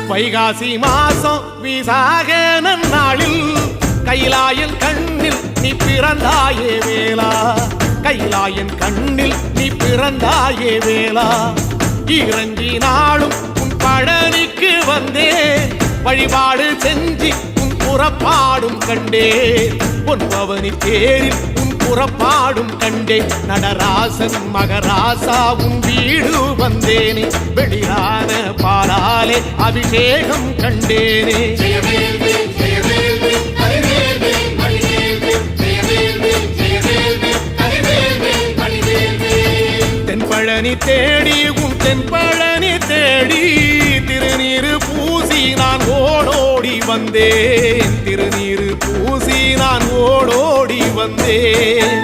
வைகாசி மாசம் விசாக நன்னாளில் கைலாயன் கண்ணில் நீ பிறந்தாயே வேளா, கைலாயன் கண்ணில் நீ பிறந்தாயே வேளா. இறங்கி நாளும் உன் பழனிக்கு வந்தே, வழிபாடு செஞ்சு உன் புறப்பாடும் கண்டே. பொன்பவனி தேரில் உன் புறப்பாடும் கண்டே. நடராசன் மகராசா உன் வீடு வந்தேனே, வெளியான பாலாலே அபிஷேகம் கண்டேனே. தென்பழனி தேடி உன் தென்பழனி தேடி, திருநீரு பூசி நான் ஓடோடி வந்தேன், திருநீரு பூசி நான் ஓடோடி வந்தேன்.